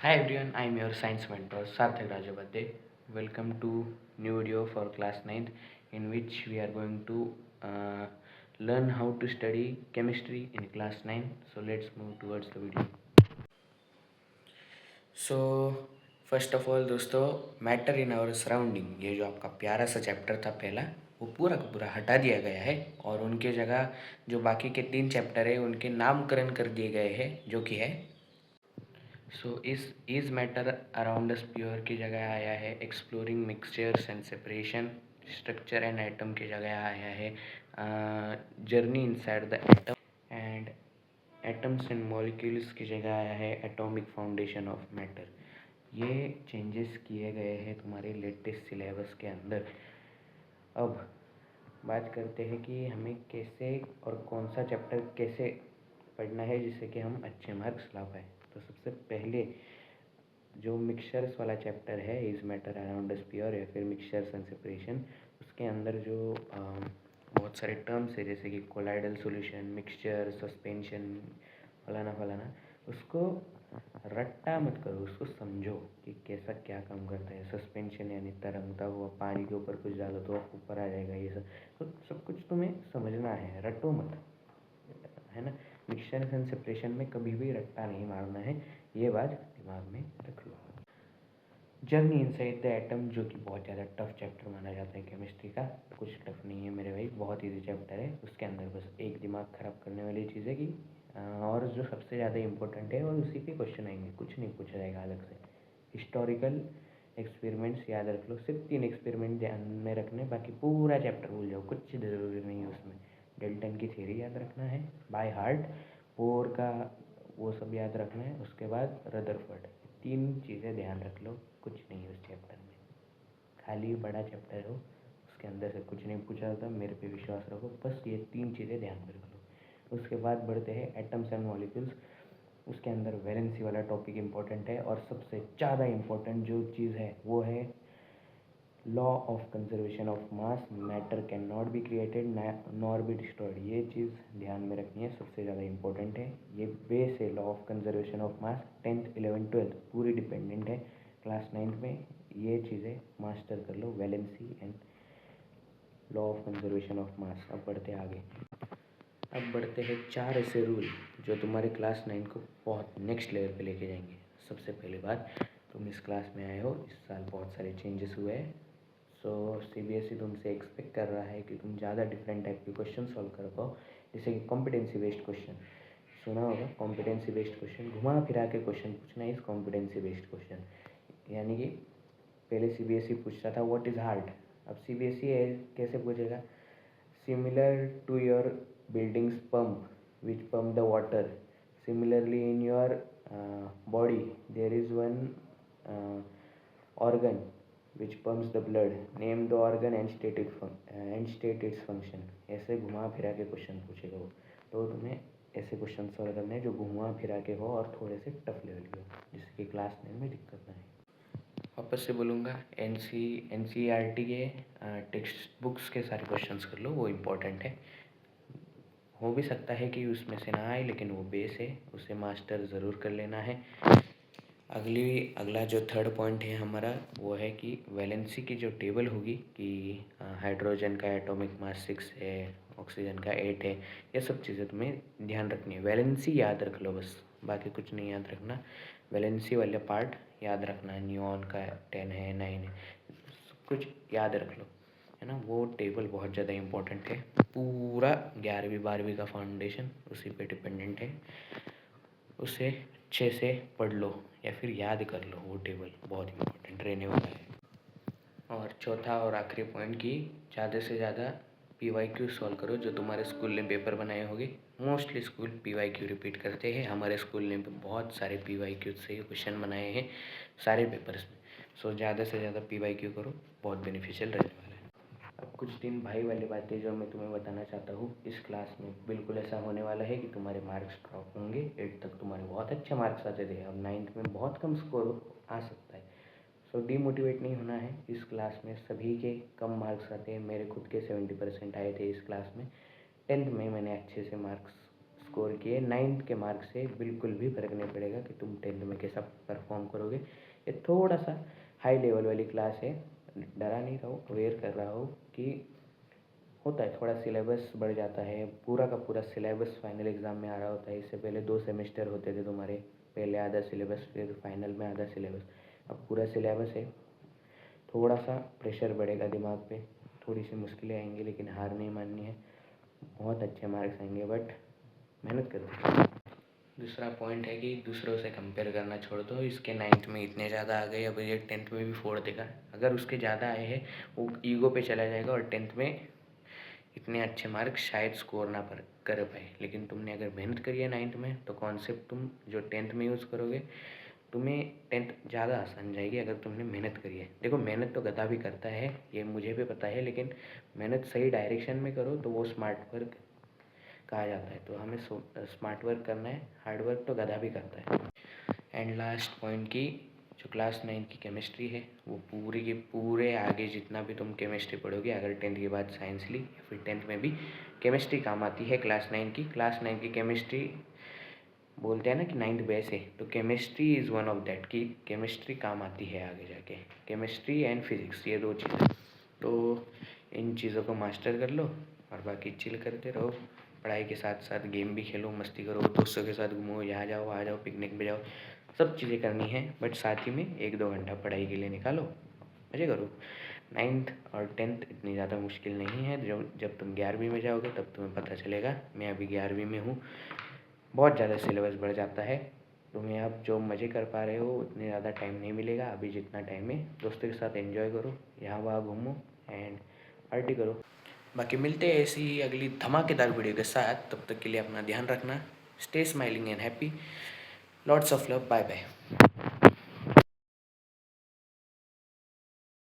Hi everyone, I am your science mentor Sarthak Rajabade. Welcome to new video for class 9th in which we are going to learn how to study chemistry in class 9. So let's move towards the video. So first of all दोस्तों, matter in our surrounding, ये जो आपका प्यारा सा chapter था पहला, वो पूरा का पूरा हटा दिया गया है और उनके जगह जो बाकी के 3 चैप्टर है उनके नामकरण कर दिए गए हैं, जो कि है is matter around us pure की जगह आया है exploring mixtures and separation, structure and atom की जगह आया है journey inside the atom, and atoms and molecules की जगह आया है एटॉमिक फाउंडेशन ऑफ मैटर। ये चेंजेस किए गए हैं तुम्हारे लेटेस्ट सिलेबस के अंदर। अब बात करते हैं कि हमें कैसे और कौन सा चैप्टर कैसे पढ़ना है जिससे कि हम अच्छे मार्क्स ला पाए। तो सबसे पहले जो मिक्सचर्स वाला चैप्टर है, is matter around us pure या फिर मिक्सचर्स एंड सेपरेशन, उसके अंदर जो बहुत सारे टर्म्स है जैसे कि कोलाइडल सॉल्यूशन, मिक्सचर, सस्पेंशन, फलाना फलाना, उसको रट्टा मत करो, उसको समझो कि कैसा क्या काम करता है। सस्पेंशन यानी तरंगता हुआ, पानी के ऊपर कुछ डालो तो ऊपर आ जाएगा, ये सब तो सब कुछ तुम्हें समझना है, रटो मत, है ना। मिक्सचर एंड सेपरेशन में कभी भी रट्टा नहीं मारना है, ये बात दिमाग में रख लो। जर्नी इनसाइड द एटम, जो कि बहुत ज़्यादा टफ चैप्टर माना जाता है केमिस्ट्री का, कुछ टफ नहीं है मेरे भाई, बहुत इजी चैप्टर है। उसके अंदर बस एक दिमाग ख़राब करने वाली चीज़ है कि और जो सबसे ज़्यादा इम्पोर्टेंट है और उसी पे क्वेश्चन आएंगे, कुछ नहीं पूछा जाएगा अलग से। हिस्टोरिकल एक्सपेरिमेंट्स याद रख लो, सिर्फ 3 एक्सपेरिमेंट ध्यान में रखने, बाकी पूरा चैप्टर भूल जाओ, कुछ ज़रूरी नहीं है उसमें। डेल्टन की थ्योरी याद रखना है बाय हार्ट, बोर का वो सब याद रखना है, उसके बाद रदरफोर्ड, 3 चीज़ें ध्यान रख लो, कुछ नहीं है उस चैप्टर में, खाली बड़ा चैप्टर हो, उसके अंदर से कुछ नहीं पूछा जाता, मेरे पे विश्वास रखो, बस ये 3 चीज़ें ध्यान में रख लो। उसके बाद बढ़ते हैं एटम्स एंड मॉलिक्यूल्स, उसके अंदर वैलेंसी वाला टॉपिक इम्पोर्टेंट है और सबसे ज़्यादा इम्पोर्टेंट जो चीज़ है वो है law of conservation of mass, matter can not be created nor be destroyed, ये चीज़ ध्यान में रखनी है, सबसे ज़्यादा इंपॉर्टेंट है। ये बेस है law of conservation of mass, 10th 11th 12th पूरी डिपेंडेंट है, क्लास 9th में ये चीज़ें मास्टर कर लो, valency and law of conservation of mass. अब बढ़ते आगे, अब बढ़ते हैं 4 ऐसे रूल जो तुम्हारे क्लास 9 को बहुत नेक्स्ट लेवल पे लेके जाएंगे। सबसे पहली बात, तुम इस क्लास में आए हो, इस साल बहुत सारे चेंजेस हुए हैं, सो सीबीएसई तुमसे एक्सपेक्ट कर रहा है कि तुम ज़्यादा डिफरेंट टाइप के क्वेश्चन सॉल्व कर पाओ, जैसे कि कॉम्पिटेंसी बेस्ड क्वेश्चन सुना होगा। कॉम्पिटेंसी बेस्ड क्वेश्चन घुमा फिरा के क्वेश्चन पूछना इस कॉम्पिटेंसी बेस्ड क्वेश्चन, यानी कि पहले सीबीएसई पूछता था व्हाट इज़ हार्ट, अब सीबीएसई कैसे पूछेगा, similar to your building's pump which pump the water, similarly in your body there is one uh, organ which pumps the blood, name the organ and state its function। ऐसे घुमा फिरा के question पूछेगा वो, तो तुम्हें ऐसे क्वेश्चन सॉल्व करने हैं जो घुमा फिरा के हो और थोड़े से टफ लेवल के हो, जिससे कि क्लास 9 में दिक्कत ना है। वापस से बोलूँगा, एनसीईआरटी के टेक्स्ट बुक्स के सारे क्वेश्चंस कर लो, वो इम्पोर्टेंट है। हो भी सकता है कि उसमें से ना आए, लेकिन वो बेस है, उसे मास्टर ज़रूर कर लेना है। अगला जो थर्ड पॉइंट है हमारा, वो है कि वैलेंसी की जो टेबल होगी कि हाइड्रोजन का एटॉमिक मास 6 है, ऑक्सीजन का 8 है, ये सब चीज़ें तुम्हें ध्यान रखनी है। वैलेंसी याद रख लो बस, बाकी कुछ नहीं याद रखना, वैलेंसी वाले पार्ट याद रखना, नियॉन का 10 है, 9 है, सब कुछ याद रख लो, है ना। वो टेबल बहुत ज़्यादा इम्पोर्टेंट है, पूरा 11वीं 12वीं का फाउंडेशन उसी पे डिपेंडेंट है, उसे अच्छे से पढ़ लो या फिर याद कर लो, वो टेबल बहुत इम्पोर्टेंट रहने वाला है। और चौथा और आखिरी पॉइंट की ज़्यादा से ज़्यादा PYQ सॉल्व करो, जो तुम्हारे स्कूल ने पेपर बनाए होंगे, मोस्टली स्कूल PYQ रिपीट करते हैं, हमारे स्कूल ने बहुत सारे PYQ से क्वेश्चन बनाए हैं सारे पेपर्स में, सो ज़्यादा से ज़्यादा PYQ करो, बहुत बेनिफिशियल रहने वाला है। अब कुछ दिन भाई वाली बातें जो मैं तुम्हें बताना चाहता हूँ, इस क्लास में बिल्कुल ऐसा होने वाला है कि तुम्हारे मार्क्स ड्रॉप होंगे। 8th तक तुम्हारे बहुत अच्छे मार्क्स आते थे, अब 9th में बहुत कम स्कोर आ सकता है, सो डीमोटिवेट नहीं होना है। इस क्लास में सभी के कम मार्क्स आते हैं, मेरे खुद के 70% आए थे इस क्लास में। 10th में मैंने अच्छे से मार्क्स स्कोर किए, 9th के मार्क से बिल्कुल भी फ़र्क नहीं पड़ेगा कि तुम 10th में कैसा परफॉर्म करोगे। ये थोड़ा सा हाई लेवल वाली क्लास है, डरा नहीं रहो, अवेयर कर रहा हो कि होता है, थोड़ा सिलेबस बढ़ जाता है, पूरा का पूरा सिलेबस फाइनल एग्ज़ाम में आ रहा होता है। इससे पहले 2 सेमेस्टर होते थे तुम्हारे, पहले आधा सिलेबस फिर फाइनल में आधा सिलेबस, अब पूरा सिलेबस है। थोड़ा सा प्रेशर बढ़ेगा दिमाग पे, थोड़ी सी मुश्किलें आएंगी, लेकिन हार नहीं माननी है। बहुत अच्छे मार्क्स आएंगे, बट मेहनत करो। दूसरा पॉइंट है कि दूसरों से कंपेयर करना छोड़ दो। इसके 9th में इतने ज़्यादा आ गए, अब ये 10th में भी फोड़ देगा। अगर उसके ज़्यादा आए हैं वो ईगो पे चला जाएगा और 10th में इतने अच्छे मार्क्स शायद स्कोर ना कर पाए। लेकिन तुमने अगर मेहनत करी है 9th में, तो कॉन्सेप्ट तुम जो 10th में यूज़ करोगे, तुम्हें 10th ज़्यादा आसान जाएगी अगर तुमने मेहनत करी है। देखो, मेहनत तो गधा भी करता है, ये मुझे भी पता है, लेकिन मेहनत सही डायरेक्शन में करो तो वो स्मार्ट वर्क कहा जाता है। तो हमें स्मार्ट वर्क करना है, हार्ड वर्क तो गधा भी करता है। एंड लास्ट पॉइंट की जो क्लास 9 की केमिस्ट्री है, वो पूरी के पूरे आगे जितना भी तुम केमिस्ट्री पढ़ोगे, अगर 10th के बाद साइंस ली, फिर 10th में भी केमिस्ट्री काम आती है क्लास 9 की। क्लास 9 की केमिस्ट्री बोलते हैं ना कि 9th बेस है, तो chemistry is one of that, कि केमिस्ट्री काम आती है आगे जाके। केमिस्ट्री एंड फिज़िक्स, ये 2 चीज़ें, तो इन चीज़ों को मास्टर कर लो और बाकी चिल करते रहो। पढ़ाई के साथ साथ गेम भी खेलो, मस्ती करो, दोस्तों के साथ घूमो, यहाँ जाओ वहाँ जाओ, पिकनिक पे जाओ, सब चीज़ें करनी है, बट साथ ही में 1-2 घंटा पढ़ाई के लिए निकालो, मज़े करो। 9th और 10th इतनी ज़्यादा मुश्किल नहीं है। जब तुम 11वीं में जाओगे तब तुम्हें पता चलेगा। मैं अभी 11वीं में हूँ, बहुत ज़्यादा सिलेबस बढ़ जाता है। तुम्हें अब जो मज़े कर पा रहे हो उतने ज़्यादा टाइम नहीं मिलेगा। अभी जितना टाइम है दोस्तों के साथ एंजॉय करो, यहाँ वहाँ घूमो एंड पार्टी करो। बाकी मिलते हैं ऐसी ही अगली धमाकेदार वीडियो के साथ। तब तक के लिए अपना ध्यान रखना। Stay smiling and happy. Lots of love. Bye bye.